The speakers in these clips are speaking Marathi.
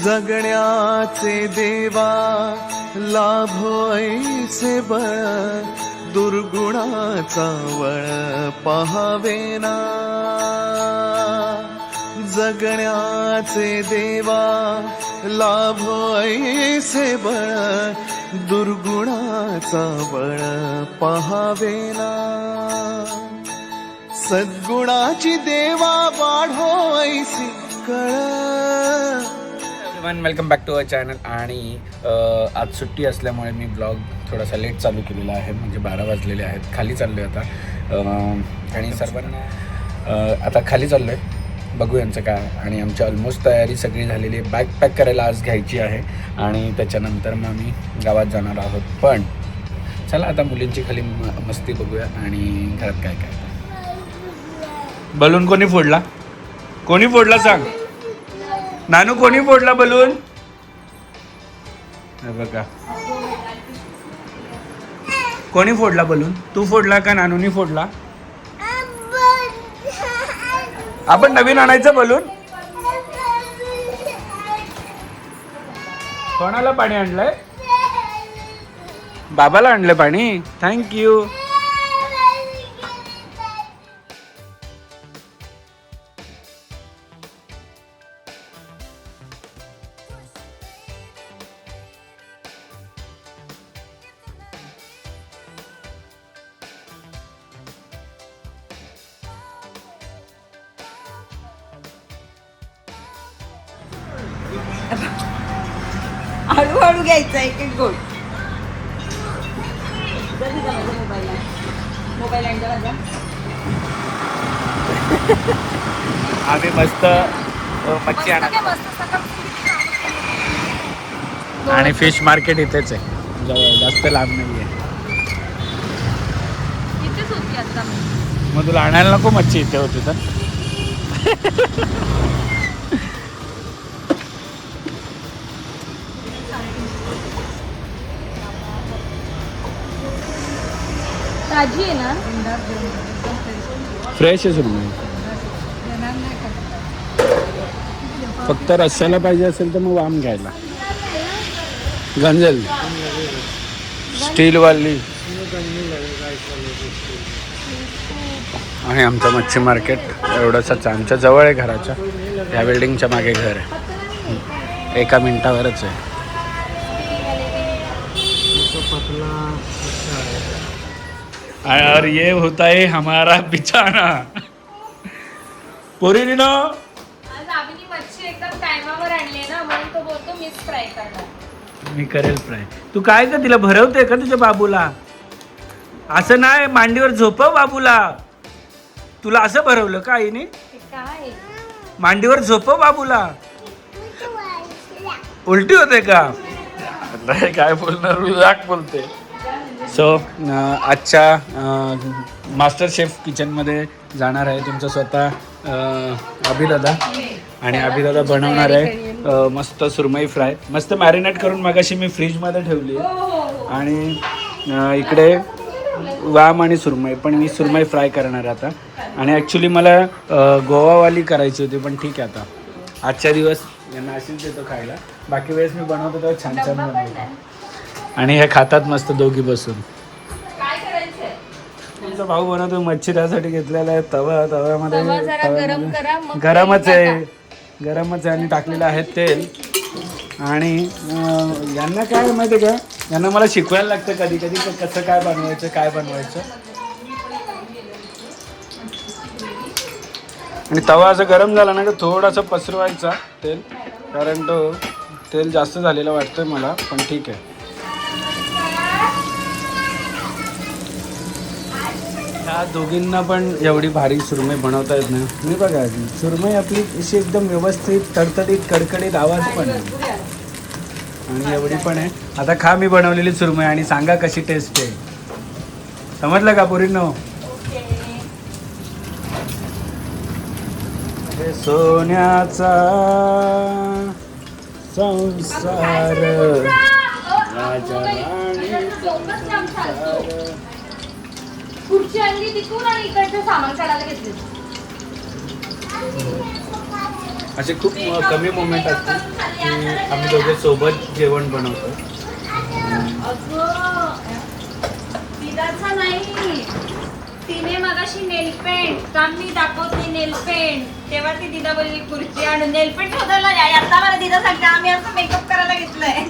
जगण्याचे देवा लाभो ऐसे बळ, दुर्गुणाचा वळ पहावेना. जगण्याचे देवा लाभो ऐसे बळ, दुर्गुणाचा बळ पहावेना. सद्गुणाची देवा वाढो ऐसी कळ. Welcome back to our channel. आणि आज सुट्टी असल्यामुळे मी ब्लॉग थोडासा लेट चालू केलेला आहे, म्हणजे 12 वाजलेले आहेत. खाली चाललो आहे आता आणि सर्वांना आता खाली चाललो आहे, बघू यांचं काय. आणि आमची ऑलमोस्ट तयारी सगळी झालेली आहे. बॅग पॅक करायला आज घ्यायची आहे आणि त्याच्यानंतर मग आम्ही गावात जाणार आहोत. पण चला आता मुलींची खाली मस्ती बघूया आणि घरात काय काय. बलून कोणी फोडला? कोणी फोडला सांग नानू, कोणी फोडला बलून? बघा कोणी फोडला बलून? तू फोडला का नानूनी फोडला? आपण नवीन आणायचं बलून. कोणाला पाणी आणलंय? बाबाला आणलं पाणी. थँक्यू. हळूहळू घ्यायचा एक एक गोल. मोबाईल आम्ही मस्त मच्छी आणा आणि फिश मार्केट इथेच आहे जवळ, जास्त लांब नाही आहे. इथेच होती आता. मग तुला आणायला नको मच्छी? इथे होती तर. ताजी आहे ना? फ्रेश आहे सुरमई. फक्त रस्स्याला पाहिजे असेल तर मग वाम घ्यायला. गंजल स्टीलवाली. आणि आमचं मच्छी मार्केट एवढंच आमच्या जवळ आहे घराच्या. ह्या बिल्डिंगच्या मागे घर आहे, 1 मिनिटावरच आहे. और ये होता है हमारा बिछाना. पोरीनो आज आम्ही मच्छी एकदम टाइमावर आणली ना, म्हणून तो बोलतो मीच फ्राय करणार. मी करेल फ्राय. तू काय का तिला भरवते का तुझ्या बाबूला? असं नाही, मांडीवर झोपव बाबूला. तुला असं भरवलं का आईने? काय मांडीवर झोपव बाबूला. उलटी होते का? नाही काय बोलणार, राग बोलते. सो आजच्या मास्टर शेफ किचनमध्ये जाणार आहे तुमचं स्वतः अभिदादा. आणि अभिदादा बनवणार आहे मस्त सुरमई फ्राय. मस्त मॅरिनेट करून मगाशी मी फ्रीजमध्ये ठेवली. आणि इकडे वाम आणि सुरमई. पण मी सुरमई फ्राय करणार आता. आणि ॲक्च्युली मला गोवावाली करायची होती, पण ठीक आहे आता आजच्या दिवस यांना अशीच देतो खायला. बाकी वेळेस मी बनवतो तेव्हा छान छान बनवतो. आणि हे खातात मस्त दोघी बसून. तुमचा भाऊ बनवतो मच्छी, त्यासाठी घेतलेला आहे तव्यामध्ये गरमच आहे आणि टाकलेलं आहे तेल. आणि यांना काय माहिती का, यांना मला शिकवायला लागतं कधी कधी कसं काय बनवायचं. आणि तवा असं गरम झाला ना का थोडासा पसरवायचा तेल, कारण तो तेल जास्त झालेलं वाटतंय मला, पण ठीक आहे. ह्या दोघींना पण एवढी भारी सुरमई बनवता येत नाही. मी बघा सुरमई आपली अशी एकदम व्यवस्थित तडतडीत कडकडीत आवाज पण आहे आणि एवढी पण आहे. आता खा मी बनवलेली सुरमई आणि सांगा कशी टेस्ट आहे. समजलं का पोरींनो? सोन्याचा संसार राजा राणी खुर्ची आणली तिथून आणि इकडचं सामान काढायला घेतली. असे खूप कमी मोमेंट असतात की आम्ही दोघे सोबत जेवण बनवतो. दिदाचा नाही, तिने मगाशी नेल पेंट काम मी दाखवते नेल पेंट, तेव्हा ती दिदा बोलली कुर्ती आणून नेल पेंट शोधायला जा. आता मला दिदा सांगते आम्ही असं मेकअप करायला घेतलंय.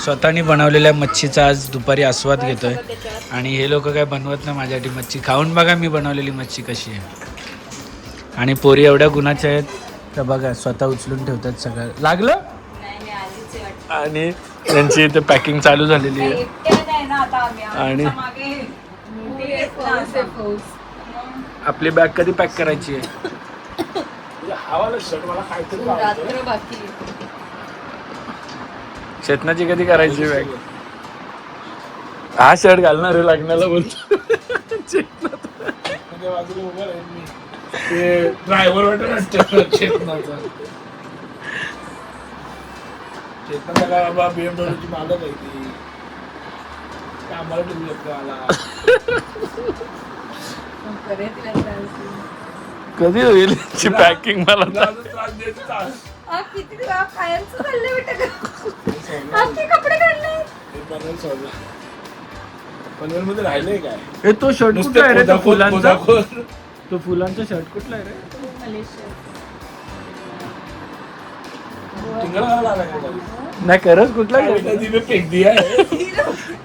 स्वतःनी बनवलेल्या मच्छीचा आज दुपारी आस्वाद घेतोय आणि हे लोक काय बनवत नाही माझ्यासाठी मच्छी. खाऊन बघा मी बनवलेली मच्छी कशी आहे. आणि पोरी एवढ्या गुणाच्या आहेत तर बघा स्वतः उचलून ठेवतात सगळं. लागलं आणि त्यांची इथे पॅकिंग चालू झालेली आहे. आणि आपली बॅग कधी पॅक करायची आहे? चेतनाची कधी करायची बॅग? हा शर्ट घालणार आहे लग्नाला बोलतो. ड्रायव्हर वाटत चेतनाचा. चेतनाचा काय बाबा BMW मालक आहे ती, आम्हाला ठेवू शकतो आला. कधी होईल पॅकिंग? मला त्रास द्यायचा. पनवेलमध्ये राहिले काय? तो शर्ट कुठला आहे रे? तो फुलांचा, तो फुलांचा शर्ट कुठला आहे रे? नाही खरंच कुठला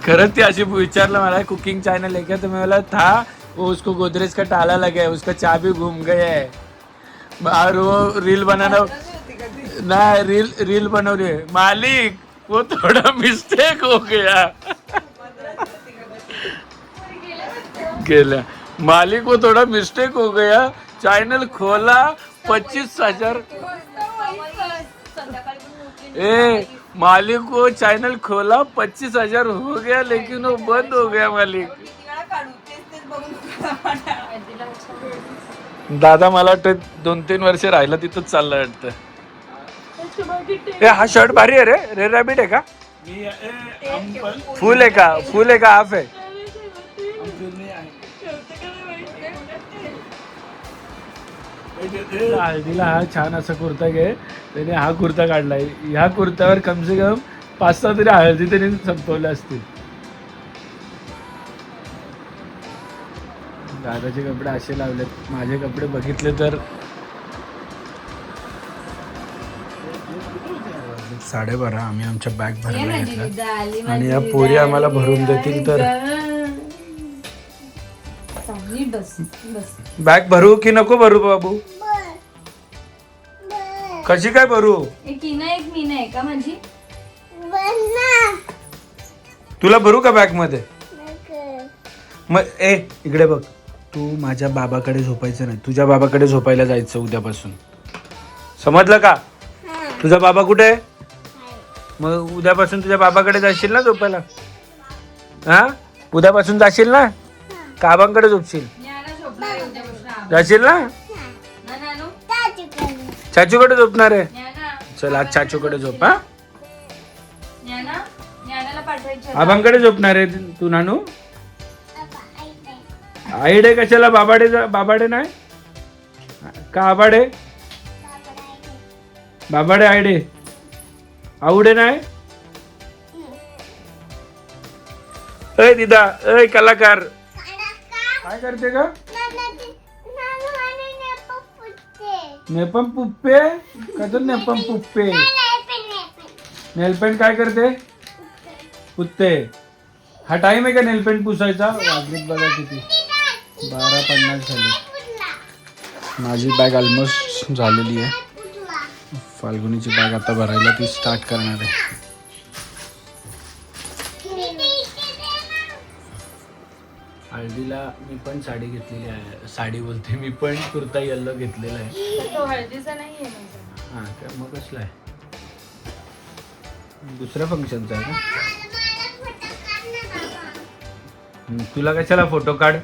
खरंच ती अशी विचारलं मला कुकिंग चॅनल आहे का, तर मी मला था वो उसको गोदरेज का ताला लगा है, उसका चाबी घूम गया है और वो रील बनाना नहीं रील बनो रही है मालिक, वो थोड़ा मिस्टेक हो गया. गेला मालिक, वो थोड़ा मिस्टेक हो गया, चैनल खोला 25,000. ए मालिक को चैनल खोला 25,000 हो गया लेकिन वो बंद हो गया मालिक. दादा मला वाटतं 2-3 वर्ष राहिला तिथंच चाललं वाटतं. हा शर्ट भारी आहे रे. रेड रॅबिट आहे का? फुल आहे का? फुल आहे का हाफ आहे? हळदीला हा छान असा कुर्ता घे. त्याने हा कुर्ता काढलाय. ह्या कुर्त्यावर कम से कम 5-6 तरी हळदी तरी संपवल्या असतील. दादाचे कपडे असे लावलेत. माझे कपडे बघितले तर 12:30. आम्ही आमच्या बॅग भरायला घेतल्या आणि या पोरी आम्हाला भरून देतील तर बॅग भरू की नको भरू बाबू? कशी काय भरू? एक मीना आहे का माझी? तुला भरू का बॅग मध्ये? मग ए इकडे बघ, तू माझ्या बाबाकडे झोपायचं नाही. तुझ्या बाबाकडे झोपायला जायचं उद्यापासून, समजलं का? तुझा बाबा कुठे आहे? मग उद्यापासून तुझ्या बाबाकडे जाशील ना झोपायला? हा उद्यापासून जाशील ना? काबांकडे झोपशील? जाशील ना? चाचूकडे झोपणार आहे? चल आज चाचूकडे झोप. हा आबांकडे झोपणार आहे तू नानू? आईडे कशाला? बाबाडे नाही का? आबाडे बाबाडे आईडे आवडे नाही. अय दिदा, अय कलाकार काय करते का? नेपम पुप्पे कसं? नेपम पुप्पे नेलपेंट काय करते? पुत्ते. हा टाइम आहे का नेलपेंट पुसायचा? वाजलेत बघा किती, 12:50 झाले. माझी बॅग ऑलमोस्ट झालेली आहे. फाल्गुनीची बॅग आता भरायला ती स्टार्ट करणार आहे. हळदीला मी पण साडी घेतलेली आहे. साडी बोलते मी पण कुर्ता येल्लो घेतलेला आहे. तो हळदीचा नाही आहे माझा. हां का? मग कसला आहे? दुसऱ्या फंक्शनचा आहे का? तुला कशाला फोटो काढ?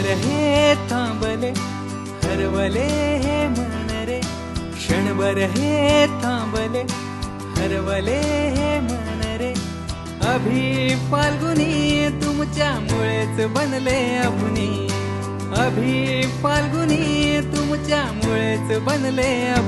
क्षणभर हे थांबले हरवले हे मन रे क्षणभर हे थांबले हरवले हे मन रे अभि फाल्गुनी तुमच्यामुळेच बनले अभुनी अभि फाल्गुनी तुमच्यामुळेच बनले अभुनी